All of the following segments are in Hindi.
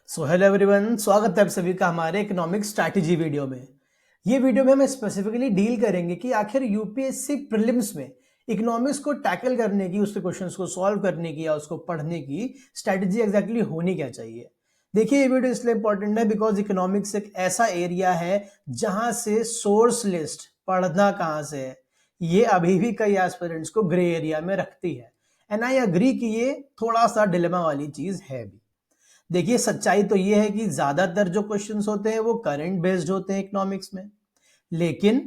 सो हेलो एवरीवन, स्वागत है आप सभी का हमारे इकोनॉमिक स्ट्रैटेजी वीडियो में। ये वीडियो में हम स्पेसिफिकली डील करेंगे कि आखिर यूपीएससी प्रीलिम्स में इकोनॉमिक्स को टैकल करने की, उसके क्वेश्चंस को सॉल्व करने की या उसको पढ़ने की स्ट्रैटेजी एग्जैक्टली होनी क्या चाहिए। देखिए, ये वीडियो इसलिए इंपॉर्टेंट है बिकॉज इकोनॉमिक्स एक ऐसा एरिया है जहां से सोर्स लिस्ट पढ़ना कहां से है, ये अभी भी कई एस्पिरेंट्स को ग्रे एरिया में रखती है। एंड आई अग्री कि ये थोड़ा सा डिलेमा वाली चीज है भी। देखिए, सच्चाई तो ये है कि ज्यादातर जो क्वेश्चंस होते हैं वो करंट बेस्ड होते हैं इकोनॉमिक्स में। लेकिन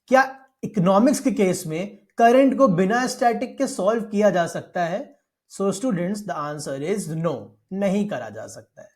क्या इकोनॉमिक्स के केस में करंट को बिना स्टैटिक के सॉल्व किया जा सकता है? So students, the answer is no, नहीं करा जा सकता है।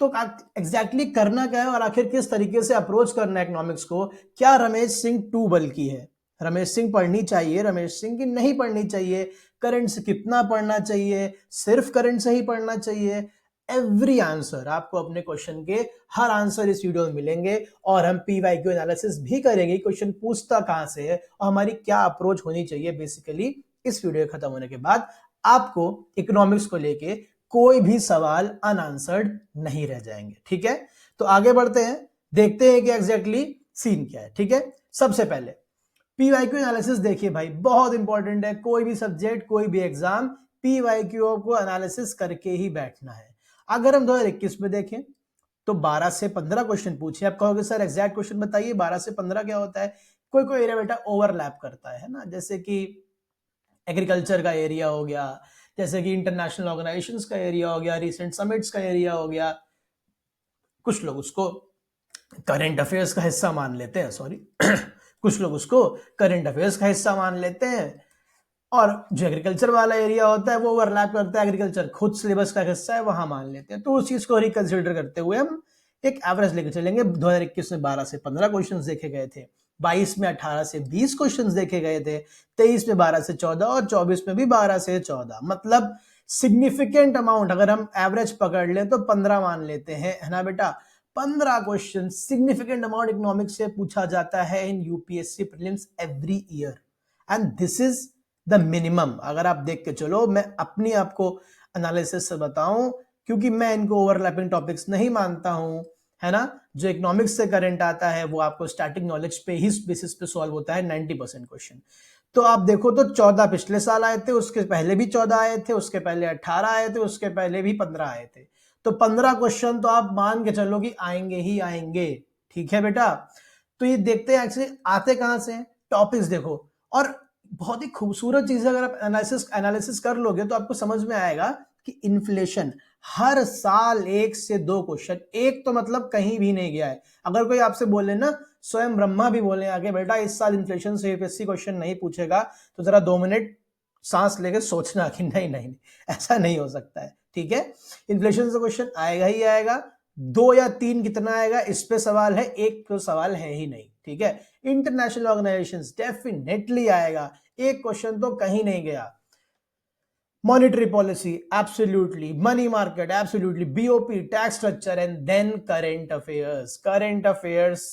तो एग्जैक्टली करना क्या है और आखिर किस तरीके से अप्रोच करना है इकोनॉमिक्स को? क्या रमेश सिंह टू बल की है? रमेश सिंह पढ़नी चाहिए, रमेश सिंह की नहीं पढ़नी चाहिए? करंट से कितना पढ़ना चाहिए? सिर्फ करंट से ही पढ़ना चाहिए? एवरी आंसर आपको अपने क्वेश्चन के हर आंसर इस वीडियो में मिलेंगे और हम पीवाईक्यू एनालिसिस भी करेंगे। क्वेश्चन पूछता कहां से है और हमारी क्या अप्रोच होनी चाहिए। बेसिकली इस वीडियो खत्म होने के बाद आपको इकोनॉमिक्स को लेके कोई भी सवाल अनआंसर्ड नहीं रह जाएंगे। ठीक है, तो आगे बढ़ते हैं, देखते हैं कि एग्जैक्टली सीन क्या है। ठीक है, सबसे पहले पीवाईक्यू एनालिसिस देखिए भाई, बहुत इंपॉर्टेंट है। कोई भी सब्जेक्ट, कोई भी एग्जाम, पीवाईक्यू को एनालिसिस करके ही बैठना है। अगर हम 2021 में देखें तो 12 से 15 क्वेश्चन पूछे। आप कहोगे सर एग्जैक्ट क्वेश्चन बताइए, 12 से 15 क्या होता है? कोई कोई एरिया बेटा ओवरलैप करता है ना, जैसे कि एग्रीकल्चर का एरिया हो गया, जैसे कि इंटरनेशनल ऑर्गेनाइजेशंस का एरिया हो गया, रिसेंट समिट्स का एरिया हो गया। कुछ लोग उसको करंट अफेयर्स का हिस्सा मान लेते हैं, सॉरी कुछ लोग उसको करंट अफेयर्स का हिस्सा मान लेते हैं। और जो एग्रीकल्चर वाला एरिया होता है वो ओवरलैप करता है, एग्रीकल्चर खुद सिलेबस का हिस्सा है, वहां मान लेते हैं। तो उस चीज को रिकंसिडर करते हुए हम एक एवरेज लेकर चलेंगे। 2021 में 12 से 15 क्वेश्चंस देखे गए थे, 22 में 18 से 20 क्वेश्चंस देखे गए थे, 23 में 12 से 14 और 24 में भी 12 से 14। मतलब सिग्निफिकेंट अमाउंट, अगर हम एवरेज पकड़ लें तो 15 मान लेते हैं, है ना बेटा। 15 क्वेश्चन सिग्निफिकेंट अमाउंट इकोनॉमिक्स से पूछा जाता है इन UPSC prelims every year, and this is the minimum. अगर आप देख के चलो, मैं अपनी आपको एनालिसिस से बताऊं, क्योंकि मैं इनको ओवरलैपिंग टॉपिक्स नहीं मानता हूं, है ना। जो इकोनॉमिक्स से करंट आता है वो आपको स्टैटिक नॉलेज पे ही बेसिस पे सॉल्व होता है 90% क्वेश्चन। तो आप देखो तो 14 पिछले साल आए थे, उसके पहले भी 14 आए थे, उसके पहले 18 आए थे, उसके पहले भी 15 आए थे। तो 15 क्वेश्चन तो आप मान के चलो कि आएंगे ही आएंगे। ठीक है बेटा, तो ये देखते हैं एक्चुअली आते कहां से हैं। टॉपिक्स देखो, और बहुत ही खूबसूरत चीज है, अगर आप एनालिसिस कर लोगे तो आपको समझ में आएगा कि इन्फ्लेशन हर साल एक से दो क्वेश्चन, एक तो मतलब कहीं भी नहीं गया है। अगर कोई आपसे बोले ना, स्वयं ब्रह्मा भी बोले आगे बेटा इस साल इन्फ्लेशन से यूपीएससी क्वेश्चन नहीं पूछेगा, तो जरा 2 मिनट सांस लेके सोचना कि नहीं नहीं नहीं, ऐसा नहीं हो सकता है। ठीक है, इन्फ्लेशन से क्वेश्चन आएगा ही आएगा। 2 या 3 कितना आएगा इस पे सवाल है, एक तो सवाल है ही नहीं। ठीक है, इंटरनेशनल ऑर्गेनाइजेशंस डेफिनेटली आएगा, एक क्वेश्चन तो कहीं नहीं गया। Monetary policy absolutely, money market absolutely, BOP, tax structure, and then current affairs. Current affairs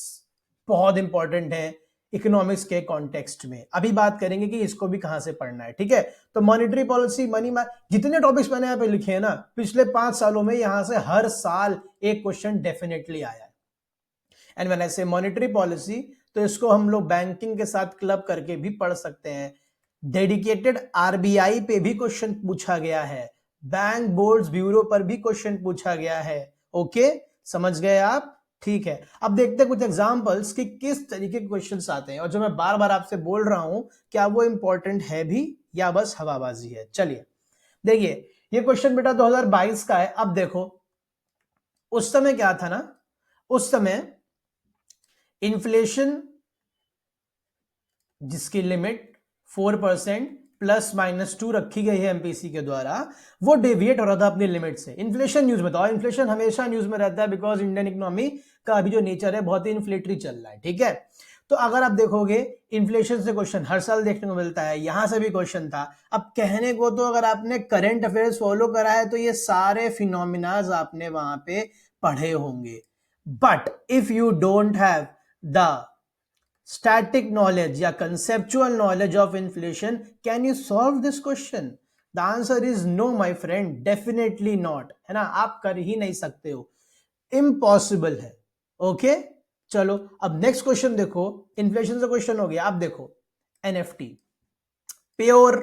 बहुत इंपॉर्टेंट है इकोनॉमिक्स के कॉन्टेक्स्ट में। अभी बात करेंगे कि इसको भी कहां से पढ़ना है। ठीक है, तो मॉनेटरी पॉलिसी, मनी जितने टॉपिक्स मैंने यहाँ पे लिखे हैं ना, पिछले 5 सालों में यहां से हर साल एक क्वेश्चन डेफिनेटली आया है। एंड व्हेन आई से मॉनेटरी पॉलिसी, तो इसको हम लोग बैंकिंग के साथ क्लब करके भी पढ़ सकते हैं। डेडिकेटेड आरबीआई पे भी क्वेश्चन पूछा गया है, बैंक बोर्ड्स ब्यूरो पर भी क्वेश्चन पूछा गया है। ओके, समझ गए आप? ठीक है, अब देखते हैं कुछ एग्जांपल्स कि किस तरीके के क्वेश्चंस आते हैं, और जो मैं बार बार आपसे बोल रहा हूं क्या वो इंपॉर्टेंट है भी या बस हवाबाजी है। चलिए देखिए, ये क्वेश्चन बेटा 2022 का है। अब देखो, उस समय क्या था ना, उस समय इन्फ्लेशन जिसकी लिमिट 4% ±2 रखी गई है एमपीसी के द्वारा, वो डेविएट हो रहा था अपनी लिमिट से। इन्फ्लेशन न्यूज में, तो इन्फ्लेशन हमेशा न्यूज में रहता है बिकॉज इंडियन इकोनॉमी का अभी जो नेचर है बहुत ही इन्फ्लेटरी चल रहा है। ठीक है, तो अगर आप देखोगे इन्फ्लेशन से क्वेश्चन हर साल देखने को मिलता है, यहां से भी क्वेश्चन था। अब कहने को तो अगर आपने करंट अफेयर्स फॉलो करा है तो ये सारे फिनोमिनाज आपने वहां पे पढ़े होंगे, but if you don't have the static knowledge या conceptual knowledge of inflation, can you solve this question? The answer is no my friend, definitely not, है ना, आप कर ही नहीं सकते हो, इम्पॉसिबल है। ओके, चलो अब नेक्स्ट क्वेश्चन देखो, इन्फ्लेशन से क्वेश्चन हो गया। आप देखो NFT, pure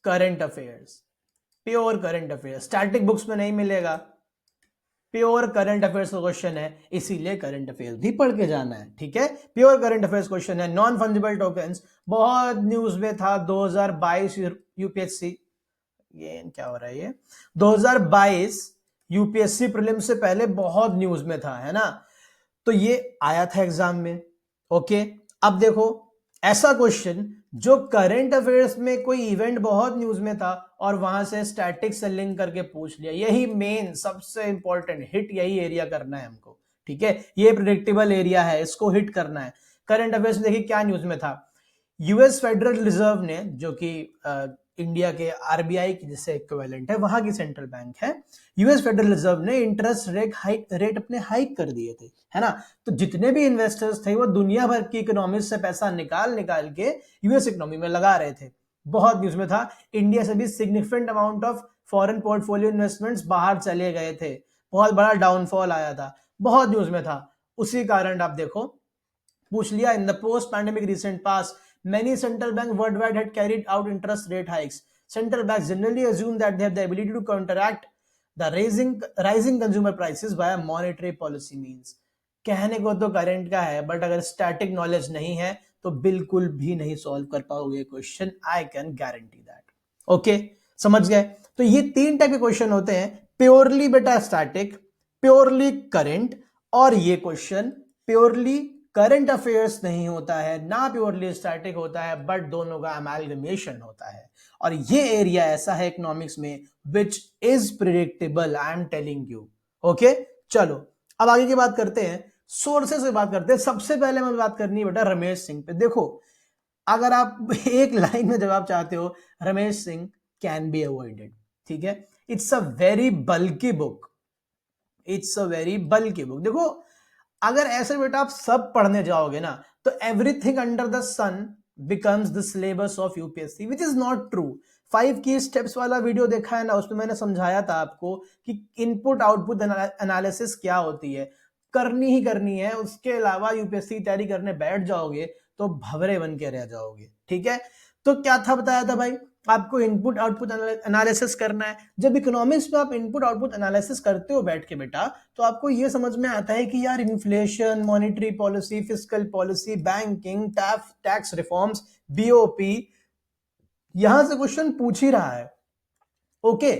current affairs, pure current affairs, static books में नहीं मिलेगा, प्योर करंट अफेयर्स का क्वेश्चन है, इसीलिए करंट अफेयर्स भी पढ़ के जाना है, ठीक है। प्योर करंट अफेयर्स क्वेश्चन है, नॉन फंजिबल टोकन्स, बहुत न्यूज में था 2022 यूपीएससी, ये क्या हो रहा है, ये 2022 यूपीएससी प्रीलिम्स से पहले बहुत न्यूज में था, है ना, तो ये आया था एग्जाम में। ओके, अब देखो ऐसा क्वेश्चन जो करंट अफेयर्स में कोई इवेंट बहुत न्यूज में था और वहां से स्टैटिक से लिंक करके पूछ लिया, यही मेन सबसे इंपॉर्टेंट हिट, यही एरिया करना है हमको, ठीक है, ये प्रिडिक्टेबल एरिया है, इसको हिट करना है। करंट अफेयर्स में देखिए क्या न्यूज में था, यूएस फेडरल रिजर्व ने, जो कि इंडिया के आरबीआई की जैसे इक्विवेलेंट है, वहां की सेंट्रल बैंक है, यूएस फेडरल रिजर्व ने इंटरेस्ट रेट अपने हाइक कर दिए थे, है ना, तो जितने भी इन्वेस्टर्स थे वो दुनिया भर की इकोनॉमी से पैसा निकाल निकाल के यूएस इकोनॉमी में लगा रहे थे, बहुत न्यूज में था। इंडिया से भी significant amount of foreign portfolio investments बाहर चले गए थे, बहुत बड़ा डाउनफॉल आया था, बहुत न्यूज में था। उसी कारण आप देखो पूछ लिया, in the post pandemic recent pass many central banks worldwide had carried out interest rate hikes. Central banks generally assume that they have the ability to counteract the rising consumer prices via monetary policy means. कहने को तो करंट का है, बट अगर स्टैटिक नॉलेज नहीं है तो बिल्कुल भी नहीं सॉल्व कर पाओगे question, I can guarantee that. Okay, समझ गए। तो ये तीन टाइप के क्वेश्चन होते हैं, प्योरली बेटा स्टैटिक, प्योरली करंट, और ये क्वेश्चन प्योरली करंट अफेयर्स नहीं होता है, ना प्योरली स्टैटिक होता है, बट दोनों का अमेलगमेशन होता है। और ये एरिया ऐसा है इकोनॉमिक्स में which is predictable, I am telling you. Okay, चलो अब आगे की बात करते हैं, सोर्सेस से बात करते हैं। सबसे पहले मैं बात करनी है बेटा रमेश सिंह पे। देखो अगर आप एक लाइन में जवाब चाहते हो, Ramesh Singh can be avoided, ठीक है, it's a very bulky book, it's a very bulky book. देखो अगर ऐसे बेटा आप सब पढ़ने जाओगे ना तो everything under the sun becomes the syllabus of UPSC, which is not true. 5 की स्टेप्स वाला वीडियो देखा है ना, उसमें मैंने समझाया था आपको कि इनपुट आउटपुट एनालिसिस क्या होती है, करनी ही करनी है, उसके अलावा यूपीएससी की तैयारी करने बैठ जाओगे तो भवरे बन के रह जाओगे, ठीक है। तो क्या था बताया था भाई, आपको इनपुट आउटपुट एनालिसिस करना है। जब इकोनॉमिक्स में आप इनपुट आउटपुट एनालिसिस करते हो बैठ के बेटा, तो आपको यह समझ में आता है कि यार inflation, monetary policy, fiscal policy, banking, tax reforms, BOP, यहां से क्वेश्चन पूछ ही रहा है। ओके,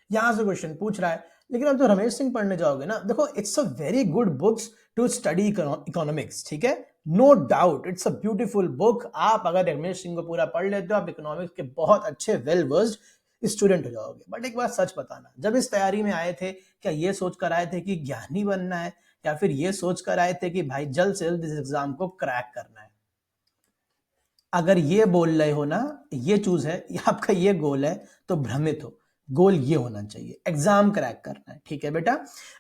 यहां से क्वेश्चन पूछ रहा है। लेकिन आप जो रमेश सिंह पढ़ने जाओगे ना, देखो it's a very good books to study economics, ठीक है, no doubt it's a beautiful book. आप अगर रमेश सिंह को पूरा पढ़ लेते हो, आप इकोनॉमिक्स के बहुत अच्छे वेल वर्स्ड स्टूडेंट हो जाओगे। बट एक बात सच बताना, जब इस तैयारी में आए थे, क्या ये सोच कर आए थे कि ज्ञानी बनना है, या फिर ये सोच कर आए थे कि भाई जल्द से जल्द इस एग्जाम को क्रैक करना है? अगर ये बोल रहे हो ना, ये चूज है, आपका ये गोल है, तो भ्रमित हो। गोल ये होना चाहिए, एग्जाम क्रैक करना है, ठीक है बेटा।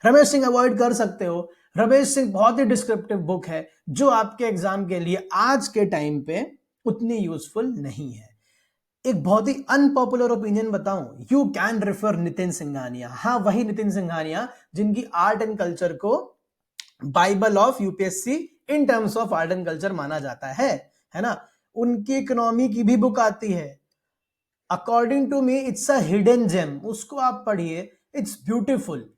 रमेश सिंह अवॉइड कर सकते हो। रमेश सिंह बहुत ही डिस्क्रिप्टिव बुक है जो आपके एग्जाम के लिए आज के टाइम पे उतनी यूजफुल नहीं है। एक बहुत ही अनपॉपुलर ओपिनियन बताऊं, you can refer Nitin Singhania. हाँ, वही नितिन सिंघानिया जिनकी आर्ट एंड कल्चर को Bible of UPSC in terms of art and culture माना जाता है ना। उनकी इकोनॉमी की भी बुक आती है, according to me it's a hidden gem, उसको आप पढ़िए, it's beautiful,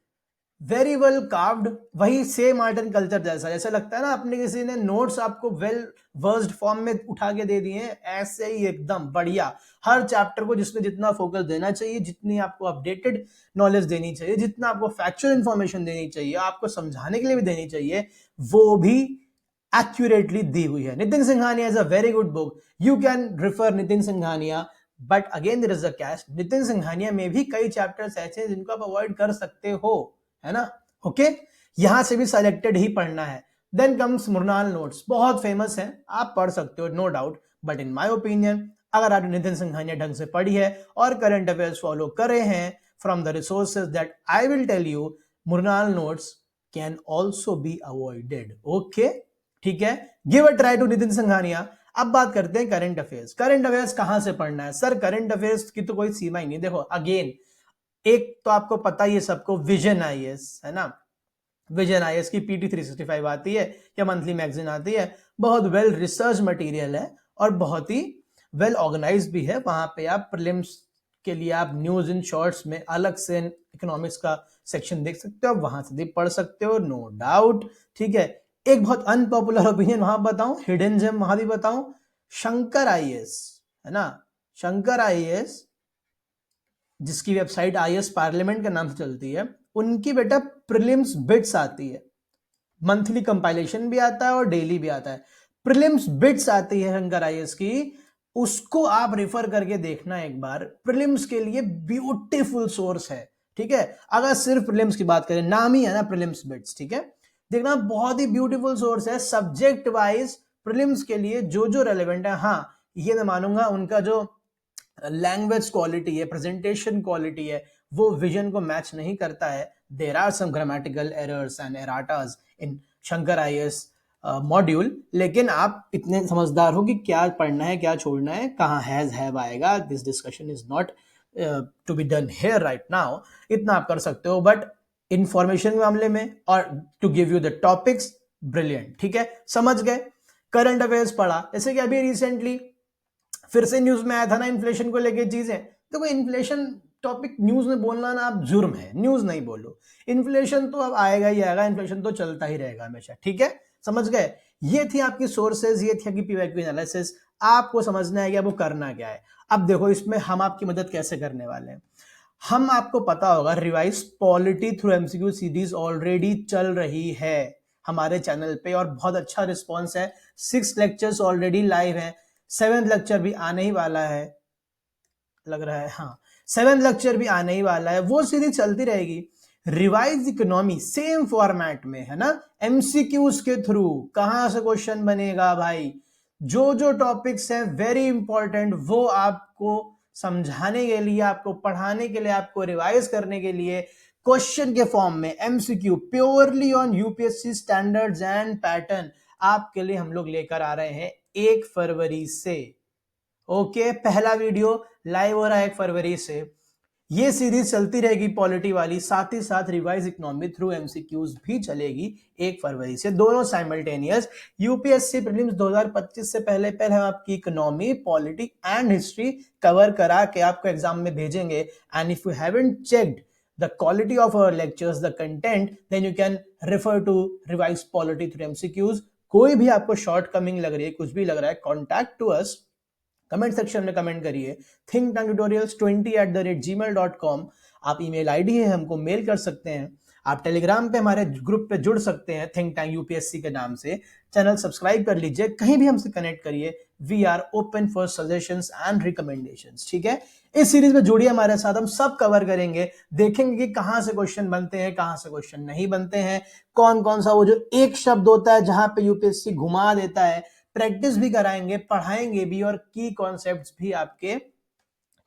very well carved, वही सेम आर्ट एंड कल्चर जैसा, जैसे लगता है ना अपने किसी ने नोट्स आपको वेल वर्स्ड फॉर्म में उठा के दे दिए हैं, ऐसे ही एकदम बढ़िया। हर चैप्टर को जिसमें जितना फोकस देना चाहिए, जितनी आपको अपडेटेड नॉलेज देनी चाहिए, जितना आपको फैक्चुअल इंफॉर्मेशन देनी चाहिए, आपको समझाने के लिए भी देनी चाहिए, वो भी एक्यूरेटली दी हुई है। Nitin Singhania is a very good book, you can refer Nitin Singhania, but again there is a catch, Nitin Singhania में भी कई चैप्टर्स ऐसे हैं जिनको आप अवॉइड कर सकते हो, है ना। ओके, यहां से भी सिलेक्टेड ही पढ़ना है। देन कम्स मुरनाल नोट्स, बहुत फेमस है, आप पढ़ सकते हो no doubt, but in my opinion अगर आप नितिन सिंघानिया ढंग से पढ़ी है और करंट अफेयर्स फॉलो करे हैं from the resources that I will tell you, Mrunal notes can also be avoided. Okay, ठीक है, give a try to Nitin Singhania. अब बात करते हैं करंट अफेयर्स। करंट अफेयर्स कहां से पढ़ना है सर? करंट अफेयर्स की तो कोई सीमा ही नहीं। देखो अगेन, एक तो आपको पता ही है सबको, विजन आईएएस है ना। विजन आईएएस की पीटी 365 आती है या मंथली मैगजीन आती है, बहुत वेल रिसर्च मटेरियल है और बहुत ही वेल ऑर्गेनाइज भी है। वहां पे आप प्रीलिम्स के लिए आप न्यूज इन शॉर्ट्स में अलग से इकोनॉमिक्स का सेक्शन देख सकते हो, वहां से भी पढ़ सकते हो, नो डाउट। ठीक है, एक बहुत अनपॉपुलर ओपिनियन वहां बताऊं, हिडन जेम वहां भी बताऊं, शंकर आईएएस है ना। शंकर आईएएस जिसकी वेबसाइट आईएएस पार्लियामेंट के नाम से चलती है, उनकी बेटा प्रीलिम्स बिट्स आती है, मंथली कंपाइलेशन भी आता है और डेली भी आता है। प्रीलिम्स बिट्स आती है शंकर आईएएस की, उसको आप रेफर करके देखना एक बार। प्रीलिम्स के लिए ब्यूटीफुल सोर्स है। ठीक है, अगर सिर्फ प्रीलिम्स की बात करें, नाम ही है ना प्रीलिम्स बिट्स, ठीक है, देखना बहुत ही ब्यूटीफुल सोर्स है सब्जेक्ट वाइज प्रीलिम्स के लिए जो जो रेलेवेंट है। हाँ, ये मैं मानूंगा उनका जो लैंग्वेज क्वालिटी है, प्रेजेंटेशन क्वालिटी है, वो विजन को मैच नहीं करता है। There are some grammatical errors and errata in Shankar IAS module, लेकिन आप इतने समझदार हो कि क्या पढ़ना है क्या छोड़ना है, कहाँ हैज हैव आएगा। This discussion is not to be done here right now, इतना आप कर सकते हो। बट इंफॉर्मेशन के मामले में और to give you the topics, brilliant. ठीक है, समझ गए। करंट अफेयर्स पढ़ा, जैसे कि अभी रिसेंटली फिर से न्यूज में आया था ना इन्फ्लेशन को लेके चीजें। देखो इन्फ्लेशन टॉपिक न्यूज में बोलना ना आप जुर्म है, न्यूज नहीं बोलो। इन्फ्लेशन तो अब आएगा ही आएगा, इन्फ्लेशन तो चलता ही रहेगा हमेशा। ठीक है, समझ गए। ये थी आपकी सोर्सेज, ये थी आपकी पीवाईक्यू एनालिसिस। आपको समझना है कि वो करना क्या है। अब देखो इसमें हम आपकी मदद कैसे करने वाले हैं। हम, आपको पता होगा, revise polity through MCQ series already चल रही है हमारे चैनल पे और बहुत अच्छा रिस्पॉन्स है। 6 लेक्चर्स ऑलरेडी लाइव है, 7th लेक्चर भी आने ही वाला है लग रहा है। हाँ, 7th लेक्चर भी आने ही वाला है, वो सीरीज चलती रहेगी। रिवाइज इकोनॉमी सेम फॉर्मेट में है ना, एमसीक्यूज के थ्रू। कहां से क्वेश्चन बनेगा भाई? जो जो टॉपिक्स है वेरी इंपॉर्टेंट, वो आपको समझाने के लिए, आपको पढ़ाने के लिए, आपको रिवाइज करने के लिए क्वेश्चन के फॉर्म में MCQ purely on UPSC standards and pattern आपके लिए हम लोग लेकर आ रहे हैं 1 फरवरी से। ओके, पहला वीडियो लाइव हो रहा है 1 फरवरी से। ये सीरीज चलती रहेगी पॉलिटी वाली, साथ ही साथ रिवाइज इकोनॉमी थ्रू एमसीक्यूज भी चलेगी 1 फरवरी से, दोनों साइमल्टेनियस। यूपीएससी प्रीलिम्स 2025 से पहले पहले हम आपकी economy, polity and history cover करा के आपको एग्जाम में भेजेंगे। And if you haven't checked the quality of our lectures, the content, then you can refer to revised polity through MCQs। कोई भी आपको शॉर्ट कमिंग लग रही है, कुछ भी लग रहा है, contact to us, comment section में कमेंट करिए। thinktanktutorials20@gmail.com आप ईमेल आईडी है, हमको मेल कर सकते हैं। आप टेलीग्राम पे हमारे ग्रुप पे जुड़ सकते हैं, थिंक टैंक यूपीएससी के नाम से। चैनल सब्सक्राइब कर लीजिए, कहीं भी हमसे कनेक्ट करिए। We are open for suggestions and recommendations. ठीक है, इस सीरीज में जुड़िए हमारे साथ, हम सब कवर करेंगे, देखेंगे कि कहां से क्वेश्चन बनते हैं, कहां से क्वेश्चन नहीं बनते हैं, कौन कौन सा वो जो एक शब्द होता है जहां पे यूपीएससी घुमा देता है। प्रैक्टिस भी कराएंगे, पढ़ाएंगे भी और की कॉन्सेप्ट्स भी आपके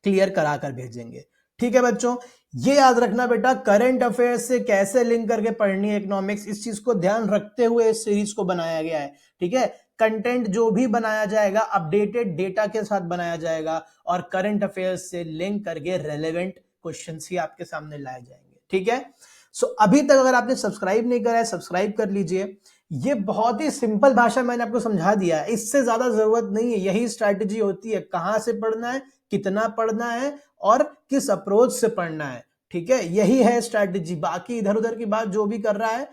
क्लियर करा कर भेजेंगे। ठीक है बच्चों, ये याद रखना बेटा, करंट अफेयर्स से कैसे लिंक करके पढ़नी है इकोनॉमिक्स, इस चीज को ध्यान रखते हुए इस सीरीज को बनाया गया है। ठीक है, कंटेंट जो भी बनाया जाएगा अपडेटेड डेटा के साथ बनाया जाएगा और करंट अफेयर्स से लिंक करके रेलेवेंट क्वेश्चंस ही आपके सामने लाए जाएंगे। ठीक है, सो अभी तक अगर आपने सब्सक्राइब नहीं करा है, सब्सक्राइब कर लीजिए। ये बहुत ही सिंपल भाषा मैंने आपको समझा दिया है, इससे ज्यादा जरूरत नहीं है। यही स्ट्रैटेजी होती है, कहां से पढ़ना है, कितना पढ़ना है और किस अप्रोच से पढ़ना है। ठीक है, यही है स्ट्रैटेजी। बाकी इधर उधर की बात जो भी कर रहा है,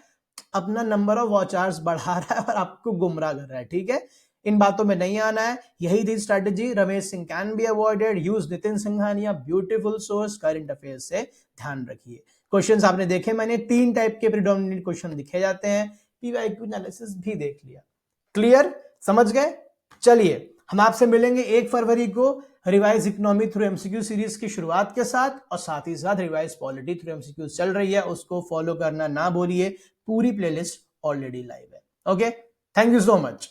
अपना नंबर ऑफ वॉच आवर्स बढ़ा रहा है और आपको गुमराह कर रहा है। ठीक है, इन बातों में नहीं आना है। यही थी strategy. Ramesh Singh can be avoided, use Nitin Singhania, beautiful source, current affairs से ध्यान रखिए। क्वेश्चंस आपने देखे, मैंने 3 टाइप के प्रीडोमिनेंट क्वेश्चन दिखे जाते हैं, पीवाईक्यू एनालिसिस भी देख लिया। क्लियर, समझ गए? चलिए, हम आपसे मिलेंगे 1 फरवरी को revise economy through MCQ series की शुरुआत के साथ, और साथ ही साथ रिवाइज पॉलिटी थ्रू एमसीक्यू चल रही है, उसको फॉलो करना ना भूलिए। पूरी प्लेलिस्ट ऑलरेडी लाइव है। Okay, thank you so much.